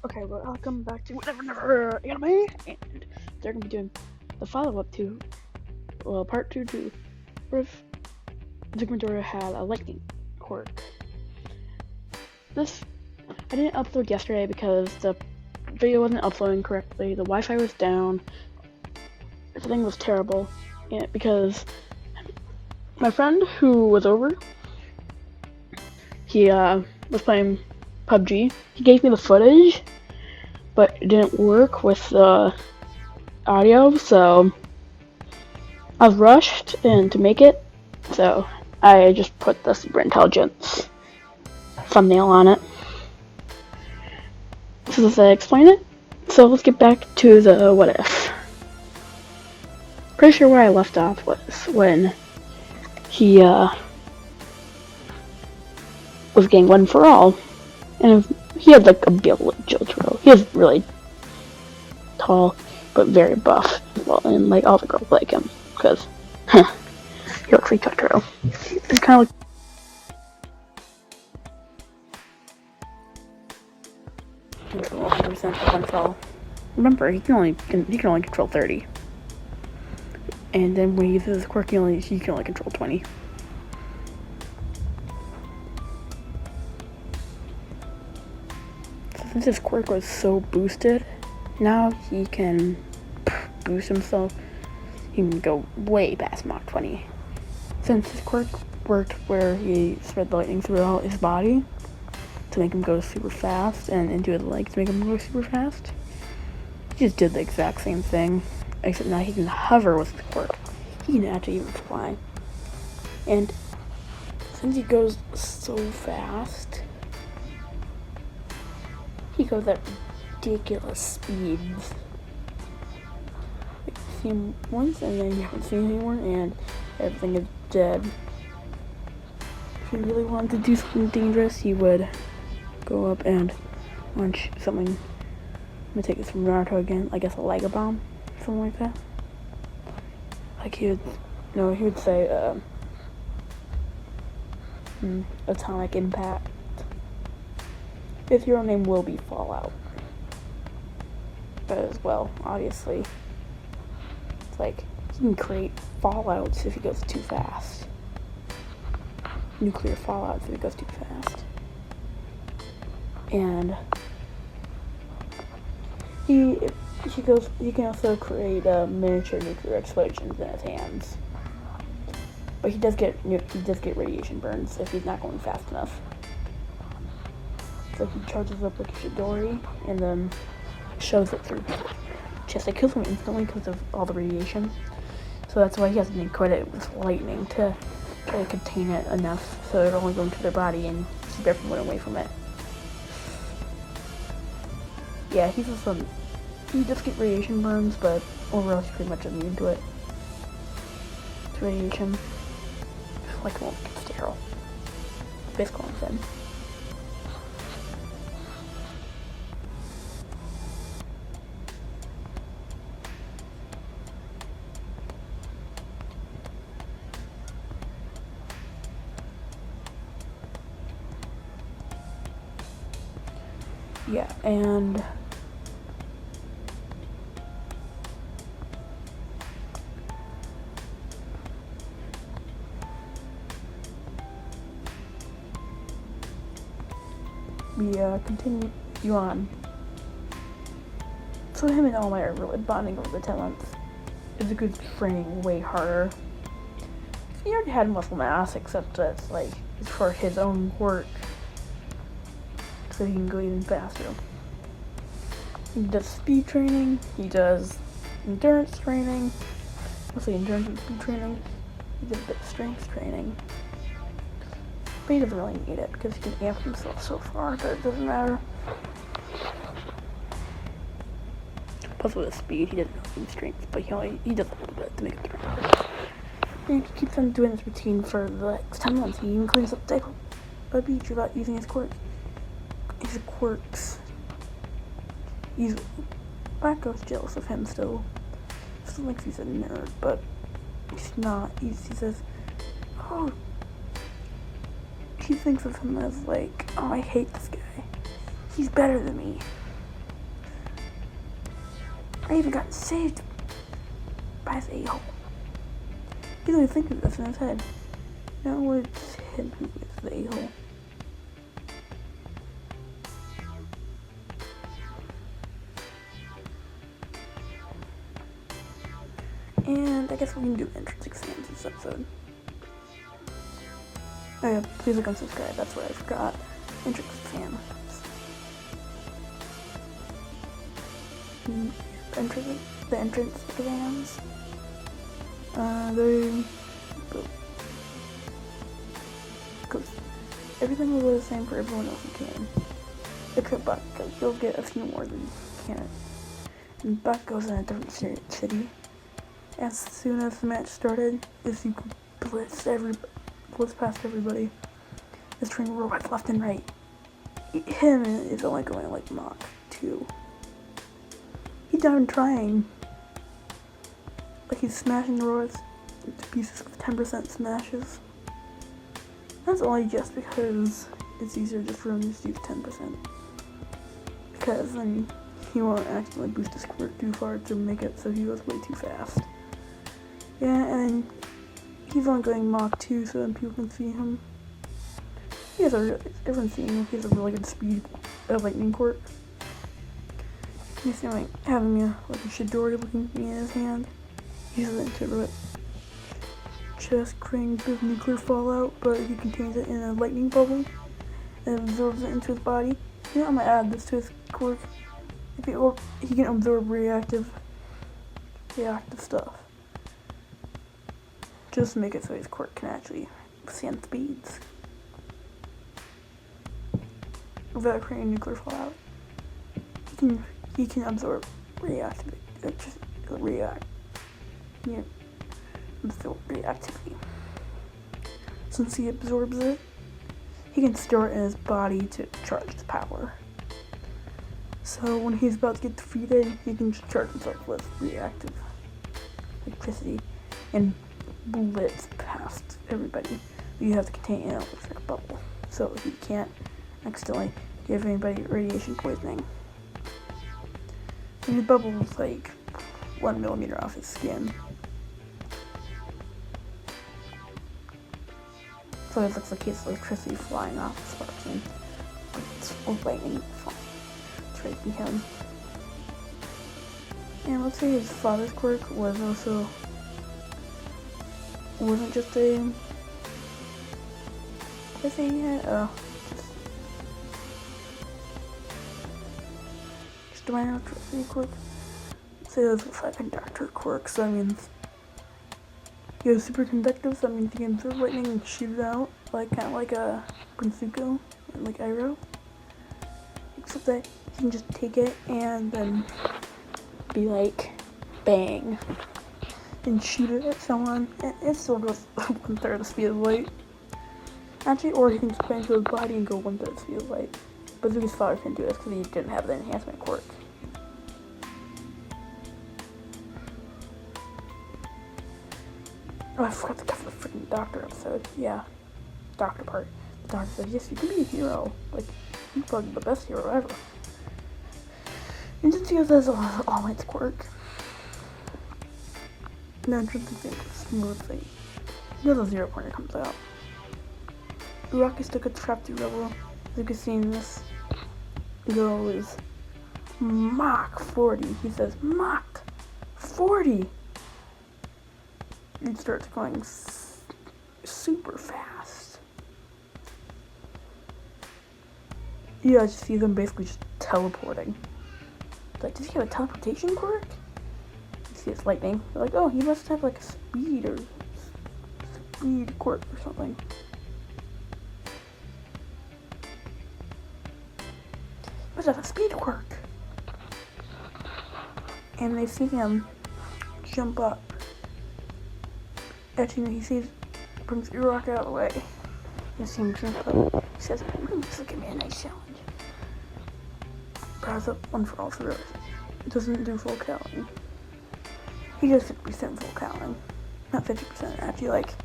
Okay, well, I'll come back to whatever anime, and they're gonna be doing the follow-up to, part 2 to Riff Zigmadora had a lightning quirk. I didn't upload yesterday because the video wasn't uploading correctly, the Wi-Fi was down, everything was terrible, and because my friend who was over, he was playing PUBG, he gave me the footage, but it didn't work with the audio, so I was rushed and to make it, so I just put the super intelligence thumbnail on it. So does that explain it? So let's get back to the what if. Pretty sure where I left off was when he was getting one for all, and he had like a build like Jotaro. He was really tall, but very buff. Well, and like all the girls like him because he looks like Jotaro. He's kind of like. Control 100% of control. Remember, he can only control 30, and then when he uses his quirk, he can only control 20. So since his quirk was so boosted, now he can boost himself. He can go way past Mach 20. Since his quirk worked where he spread the lightning throughout his body to make him go super fast, and into his legs to make him go super fast, he just did the exact same thing, except now he can hover with the quirk. He can actually even fly. And since he goes so fast, he goes at ridiculous speeds. Like, you see him once, and then you haven't seen him anymore, and everything is dead. If he really wanted to do something dangerous, he would go up and launch something. I'm gonna take this from Naruto again. I guess a Liger bomb, something like that. Like he would say, atomic impact. His hero name will be Fallout. But as well, obviously, it's like he can create fallouts if he goes too fast. Nuclear fallouts if he goes too fast. And he can also create miniature nuclear explosions in his hands. But he does get radiation burns if he's not going fast enough. So he charges up like a Shidori and then shoves it through his chest. It kills him instantly because of all the radiation. So that's why he has to quit it with lightning to try to contain it enough so it only go into their body and keep everyone away from it. Yeah, he does get radiation burns, but overall he's pretty much immune to it. It's radiation. Like it won't get sterile. Basically what I'm saying. Yeah, and we continue on. So him and All Might are really bonding over the talents. It's a good training, way harder. He already had muscle mass, except that it's for his own work, so he can go even faster. He does speed training, he does endurance training, mostly endurance and speed training. He does a bit of strength training. But he doesn't really need it because he can amp himself so far that it doesn't matter. Plus with his speed, he doesn't need strength, but he does a little bit to make it stronger. And he keeps on doing this routine for the next 10 months. He even cleans up the beach without using his quirk. His quirks. Bakko's jealous of him still. Still thinks he's a nerd, but he's not. He says, oh, he thinks of him as like, oh, I hate this guy. He's better than me. I even got saved by the a-hole. He doesn't think of this in his head. Now it's hidden with the a-hole. And I guess we can do entrance exams this episode. Oh yeah, please like and subscribe, that's what I forgot. Entrance exam. The entrance exams. Because everything will go the same for everyone else who can. Except Buck, because you'll get a few more than can. And Buck goes in a different city. As soon as the match started, if you blitz past everybody, just turning robots left and right. Him is only going like Mach 2. He's not even trying. Like he's smashing the robots into pieces with 10% smashes. That's only just because it's easier just for him to just use 10%. Because then he won't accidentally boost his quirk too far to make it so he goes way too fast. Yeah, and then he's only going Mach 2 so then people can see him. Everyone's seeing him. He has a really good speed lightning quirk. He's like having a Shidori looking thing in his hand. He's into it. Chest creating big nuclear fallout, but he contains it in a lightning bubble and absorbs it into his body. You know, I'm gonna add this to his quirk. He can absorb reactive stuff. Just to make it so his quirk can actually withstand speeds without creating nuclear fallout. He can absorb reactivity. Absorb reactivity. Since he absorbs it, he can store it in his body to charge his power. So when he's about to get defeated, he can just charge himself with reactive electricity and blitz past everybody. You have to contain an electric bubble, so he can't accidentally give anybody radiation poisoning. And his bubble is like 1 millimeter off his skin. So it looks like he has electricity flying off the sparks and lightning striking him. And let's say his father's quirk wasn't just a he had just a minor electricity quirk. So it was like a conductor quirk, so that means he was super conductive, so that means he can absorb lightning and shoot it out, like kind of like a Prinsuko, like arrow. Except that he can just take it and then be like, bang, and shoot it at someone, and it still goes 1/3 the speed of light. Actually, or he can just put it into his body and go 1/3 the speed of light. But Zuki's father couldn't do this because he didn't have the enhancement quirk. Oh, I forgot to cover the freaking doctor episode. Yeah, doctor part. The doctor says, yes, you can be a hero. Like, you're probably the best hero ever. And since he has all its quirk, no entrance exam smoothly. Another 0 pointer comes out. Uraki still gets trapped through rubble. Zuki seeing this go is Mach 40. He says, Mach 40! It starts going super fast. Yeah, I just see them basically just teleporting. It's like, does he have a teleportation quirk? You see it's lightning. They're like, oh, he must have like a speed quirk or something. He must have a speed quirk. And they see him jump up. Actually, he sees, brings Uraka out of the way. You see him jump up. He says, this will give me a nice challenge. Powers up 1 for all thrillers. It doesn't do full cowling. He does 50% full cowling. Not 50%, actually like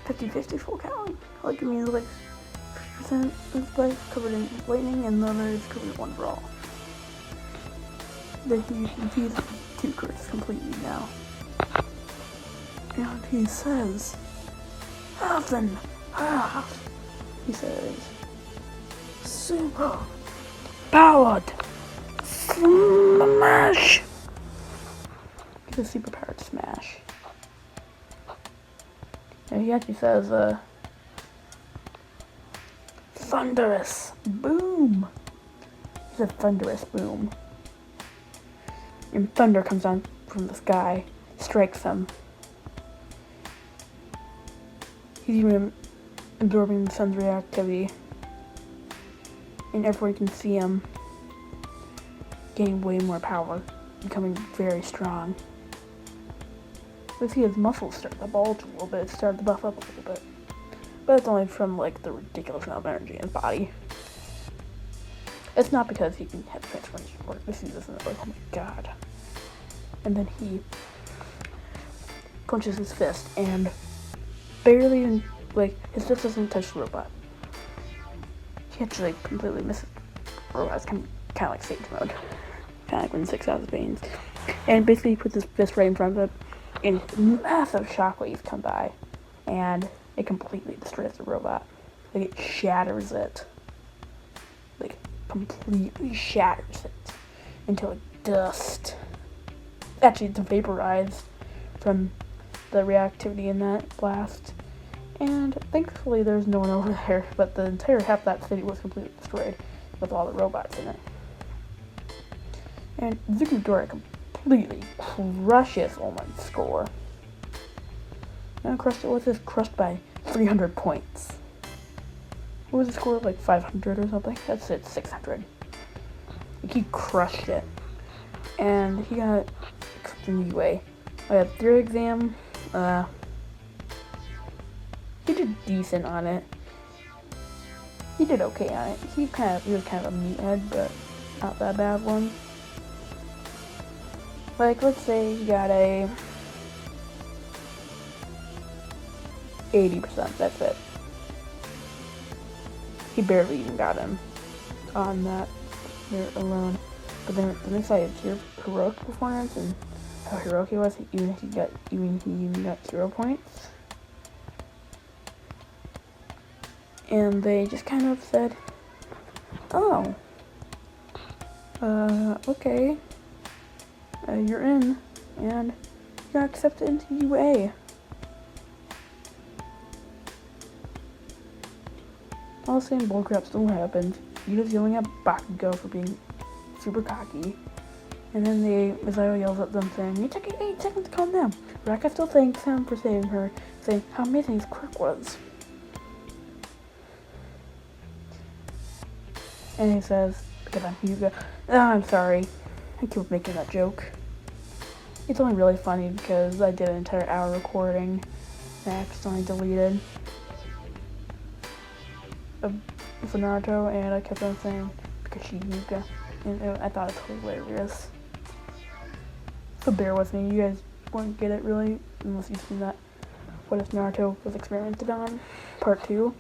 50-50 full cowling. Like it means like 50% of his life covered in lightning and the other is covered in 1 for all. that he defeats two quirks completely now. And he says, Heaven, he says, super powered smash. It's a super powered smash. And he actually says, thunderous boom. It's a thunderous boom. And thunder comes down from the sky, strikes him. He's even absorbing the sun's reactivity. And everyone can see him gaining way more power, becoming very strong. We see his muscles start to bulge a little bit, start to buff up a little bit. But it's only from like the ridiculous amount of energy in his body. It's not because he can have transformation work. This is like, oh my god. And then he punches his fist and barely even, like, his fist doesn't touch the robot. He actually completely misses the robot. It's kind of like Sage mode. Kind of like when 6 out of veins. And basically he puts his fist right in front of it, and massive shockwaves come by. And it completely destroys the robot. Like, it shatters it. Like, completely shatters it into like dust. Actually, it's vaporized from the reactivity in that blast. And thankfully there's no one over there, but the entire half of that city was completely destroyed with all the robots in it. And Zukudora completely crushes Ullman's score. And crushed by 300 points. What was the score? Like 500 or something? That's it, 600. Like, he crushed it. And he got accepted in UA. I had theory exam. He did decent on it. He did okay on it. He was kind of a meathead, but not that bad one. Like, let's say he got a 80%, that's it. He barely even got him on that there alone. But then I saw his heroic performance and how heroic he was, he even got 0 points. And they just kind of said, oh, okay, you're in, and you got accepted into UA. All the same bullcrap still happened. You just yelling at Bakugo for being super cocky. And then Misayo yells at them saying, you took 8 seconds to calm down. Raka still thanks him for saving her, saying how amazing his quirk was. And he says, because I'm Hyuga, I'm sorry. I keep making that joke. It's only really funny because I did an entire hour recording and I accidentally deleted for Naruto, and I kept on saying because she's Hyuga, and I thought it was hilarious. So bear with me, you guys won't get it really unless you've seen that What If Naruto Was Experimented On Part 2.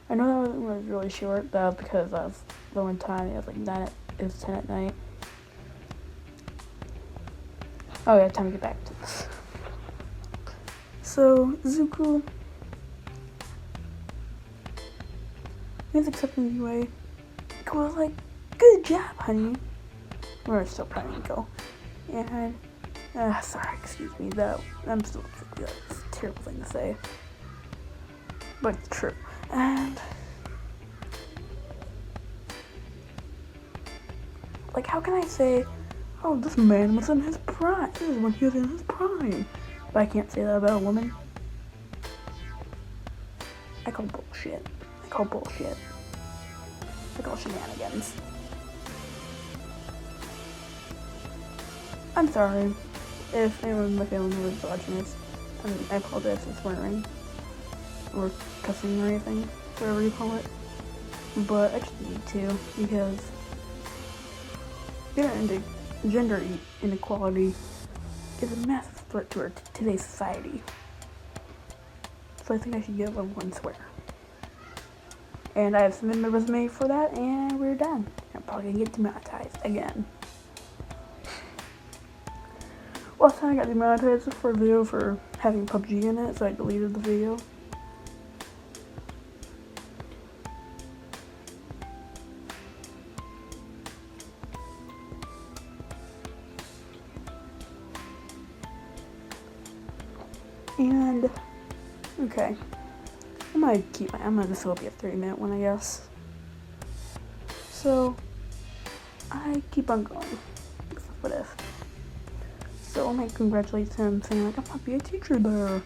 I know that one was really short, though, because I was low in time. It was like 10 at night. Oh yeah, time to get back to this. So, Zuko is accepting UA. I was like, good job, honey. We're still trying to go. And, sorry, excuse me, I'm still, that's a terrible thing to say. But it's true. And, like, how can I say, oh, this man was in his prime. This is when he was in his prime. But I can't say that about a woman. I call bullshit. I call shenanigans. I'm sorry if anyone in my family was watching this. I apologize for swearing or cussing or anything, whatever you call it. But I just need to, because gender inequality is a massive threat to today's society. So I think I should give one swear. And I have submitted my resume for that, and we're done. I'm probably gonna get demonetized again. last time I got demonetized for a video for having PUBG in it, so I deleted the video. And okay, I'm gonna just be a 30-minute one, I guess. So I keep on going. What if? So I might congratulate him, saying like, I'm gonna be a teacher there.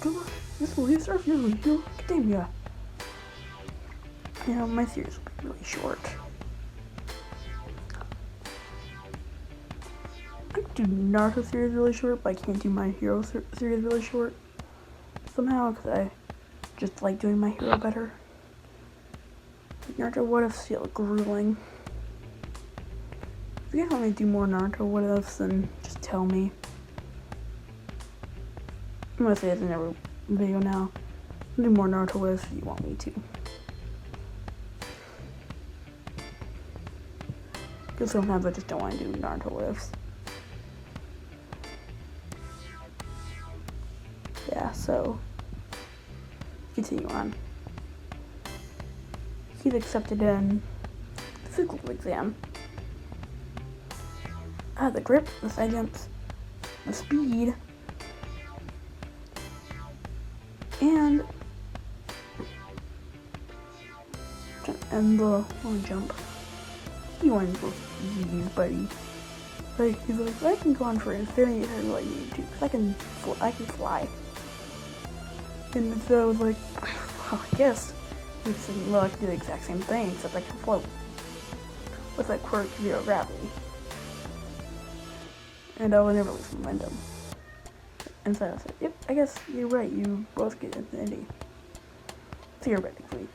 Come on, this will serve you, you academia. You know, my series will be really short. I could do Naruto series really short, but I can't do my hero series really short. Somehow, because I just like doing my hero better. Naruto what ifs feel grueling. If you guys want me to do more Naruto what ifs, then just tell me. I'm gonna say this in every video now. I'll do more Naruto what ifs if you want me to. Because sometimes I just don't want to do Naruto what ifs. Yeah, so continue on. He's accepted in the physical exam. The grip, the side jumps, the speed, and the long jump. He wanted to go easy, buddy. Like, he's like, I can go on for infinity if I really need to, because I can fly. And so I was like, well, I guess. He said, well, I can do the exact same thing, except I can float. With that quirk, zero gravity. And I will never lose momentum. And so I said, yep, I guess you're right, you both get infinity. Theoretically.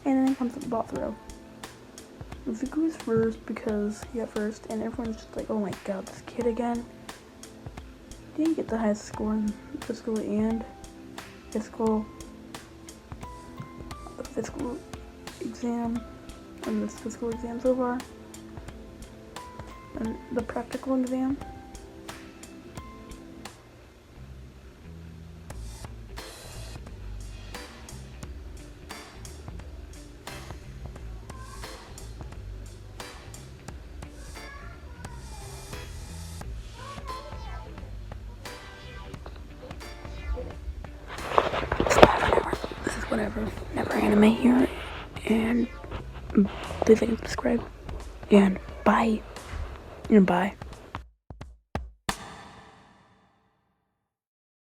And then comes the ball throw. Zuku's first because he got first, and everyone's just like, oh my god, this kid again. Didn't get the highest score in physical and physical exam, and this physical exam so far, and the practical exam. Whatever, never anime here, and please like and subscribe, and bye.